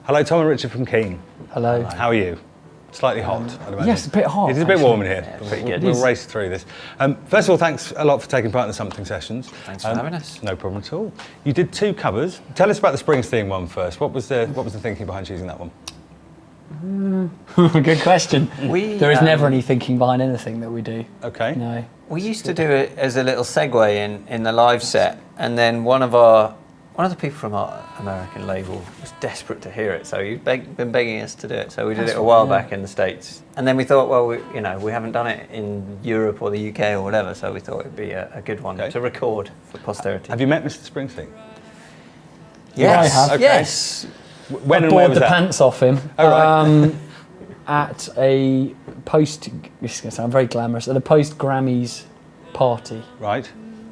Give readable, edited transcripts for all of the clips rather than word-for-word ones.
Hello, Tom and Richard from Keane. Hello. How are you? Slightly hot, I'd imagine. Yes, a bit hot. It is a bit warm in here. Yeah, pretty good. We'll race through this. First of all, thanks a lot for taking part in the Something Sessions. Thanks for having us. No problem at all. You did 2 covers. Tell us about the Springsteen one first. What was the thinking behind choosing that one? Good question. There is never any thinking behind anything that we do. Okay. No. We used to do it as a little segue in the live set, and then one of the people from our American label was desperate to hear it, so he'd been begging us to do it. So we did it a while back in the States, and then we thought, well, we haven't done it in Europe or the UK or whatever, so we thought it'd be a good one to record for posterity. Have you met Mr. Springsteen? Yes. I have. Okay. Yes. When I and where bored was the that? pants off him. Oh, right. At a post. This is going to sound very glamorous. At a post Grammys party. Right.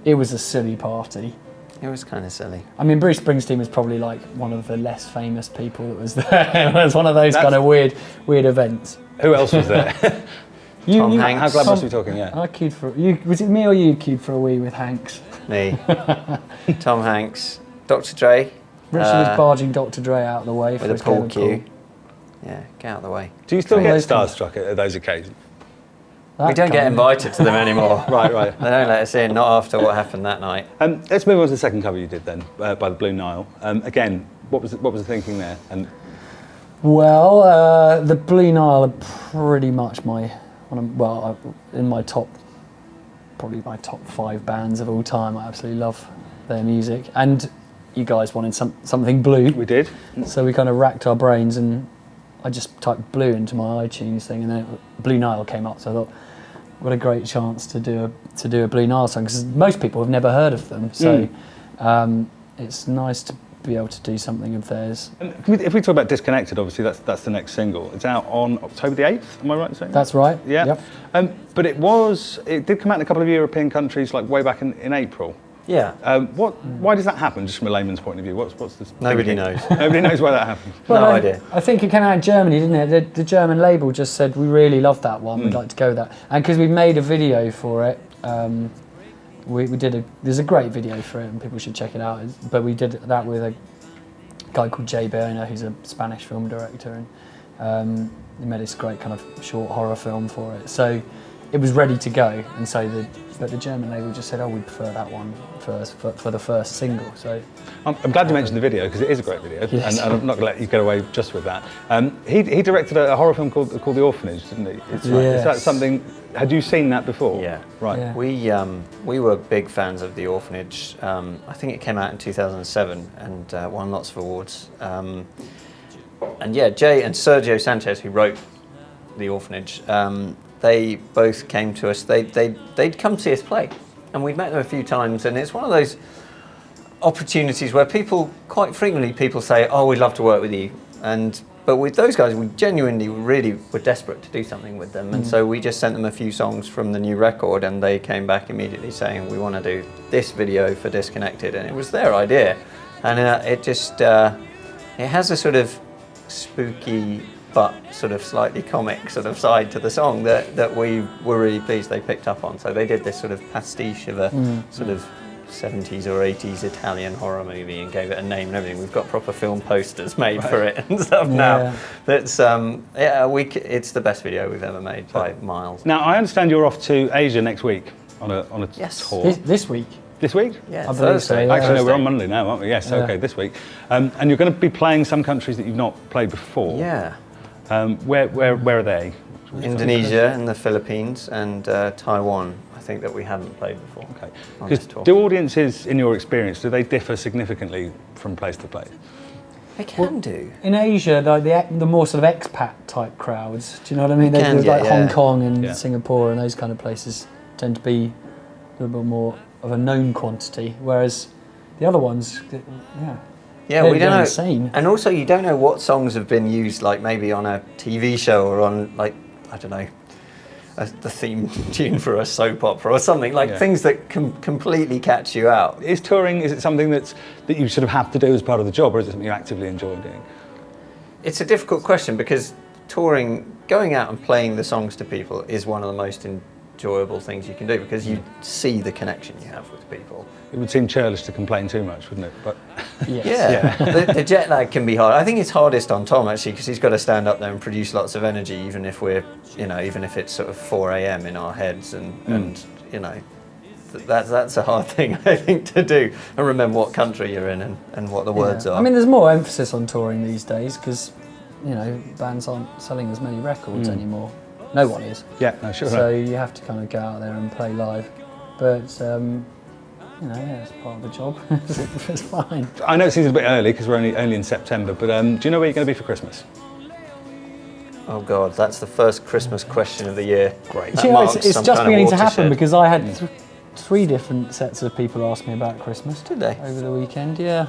It was a silly party. It was kind of silly. I mean, Bruce Springsteen was probably like one of the less famous people that was there. It was one of those kind of weird events. Who else was there? Tom Hanks. How glamorous are we talking? Yeah. I queued for you. Was it me or you queued for a wee with Hanks? Me. Tom Hanks. Dr. Dre. Richard was barging Dr. Dre out of the way for With a his pool game of cue. pool. Yeah, get out of the way. Do you still get Those things. starstruck at those occasions? We don't get invited to them anymore. Right. They don't let us in, not after what happened that night. Let's move on to the second cover you did then, by the Blue Nile. Again, what was the thinking there? And Well, the Blue Nile are pretty much in my top, probably my top 5 bands of all time. I absolutely love their music. And you guys wanted something blue. we did. So we kind of racked our brains, and I just typed blue into my iTunes thing, and then Blue Nile came up. So I thought, what a great chance to do a Blue Nile song, because most people have never heard of them. So it's nice to be able to do something of theirs. And if we talk about Disconnected, obviously that's the next single. It's out on October the 8th. Am I right in saying that? That's right. Yeah. Yep. But it did come out in a couple of European countries, like way back in April. Yeah. Why does that happen, just from a layman's point of view? What's the Nobody thinking? knows. Nobody knows why that happened. Well, No idea. I think it came out in Germany, didn't it? The German label just said, we really love that one, we'd like to go with that. And because we made a video for it, there's a great video for it and people should check it out. But we did that with a guy called Jay Berner, who's a Spanish film director, and he made this great kind of short horror film for it. So it was ready to go, and so but the German label just said, oh, we prefer that one first for the first single. So I'm glad you mentioned the video, because it is a great video, Yes. and I'm not going to let you get away just with that. He directed a horror film called The Orphanage, didn't he? That's right. Yes. Is that something? Had you seen that before? Yeah. Right. Yeah. We were big fans of The Orphanage. I think it came out in 2007 and won lots of awards. And yeah, Jay and Sergio Sanchez, who wrote The Orphanage, they both came to us. They'd come see us play, and we'd met them a few times. And it's one of those opportunities where quite frequently people say, "Oh, we'd love to work with you," but with those guys, we genuinely really were desperate to do something with them. And so we just sent them a few songs from the new record, and they came back immediately saying, "We want to do this video for Disconnected," and it was their idea. And it has a sort of spooky but sort of slightly comic sort of side to the song that we were really pleased they picked up on. So they did this sort of pastiche of a sort of 70s or 80s Italian horror movie and gave it a name and everything. We've got proper film posters made for it and stuff now. That's it's the best video we've ever made by miles. Now, I understand you're off to Asia next week on a Yes. tour. this week. This week? Yeah, I believe Thursday. so, yeah. Actually, no, we're on Monday now, aren't we? Yes, Yeah. okay, this week. And you're going to be playing some countries that you've not played before. Yeah. Where are they? Indonesia and the Philippines and Taiwan, I think, that we haven't played before. Okay. On this Because tour. do audiences, in your experience, do they differ significantly from place to place? They can do. In Asia, like the more sort of expat type crowds, do you know what I mean? Can Like get, Hong yeah. Kong and Yeah. Singapore and those kind of places tend to be a little bit more of a known quantity, whereas the other ones, Yeah, They're we don't know. insane. And also, you don't know what songs have been used, like maybe on a TV show or on, like, I don't know, the theme tune for a soap opera or something, like things that can completely catch you out. Is touring, is it something that you sort of have to do as part of the job, or is it something you actively enjoy doing? It's a difficult question because touring, going out and playing the songs to people is one of the most enjoyable things you can do because you see the connection you have with people. It would seem churlish to complain too much, wouldn't it? But Yes. Yeah, the jet lag can be hard. I think it's hardest on Tom actually because he's got to stand up there and produce lots of energy, even if even if it's sort of 4 a.m. in our heads, and you know, that's a hard thing I think to do. And remember what country you're in and what the words are. I mean, there's more emphasis on touring these days because bands aren't selling as many records anymore. No one is. yeah, no, sure. So you have to kind of go out there and play live, but. It's part of the job. It's fine. I know it seems a bit early because we're only in September, but do you know where you're going to be for Christmas? Oh God, that's the first Christmas question of the year. Great. That It's marks just some kind of beginning to happen watershed. because I had 3 different sets of people ask me about Christmas. Did they? Over the weekend, yeah.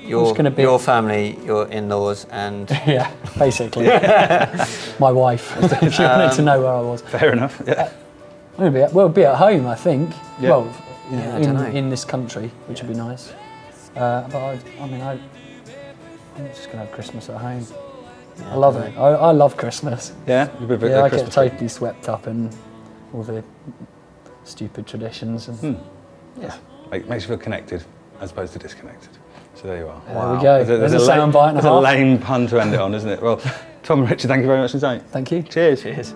Your family, your in-laws, and Yeah, basically. My wife, if you wanted to know where I was. Fair enough. Yeah. I'm going to be at home, I think. Yeah. Well, Yeah, I don't know. in this country, which would be nice. But I'm just going to have Christmas at home. Yeah, I love don't it. know. I love Christmas. Yeah, you're a bit Yeah, I Christmas get totally swept up in all the stupid traditions. And yeah, Makes you feel connected as opposed to disconnected. So there you are. there we go. There's a soundbite and a There's a half. lame pun to end it on, isn't it? Well, Tom and Richard, thank you very much for your time. Thank you. Cheers. Cheers.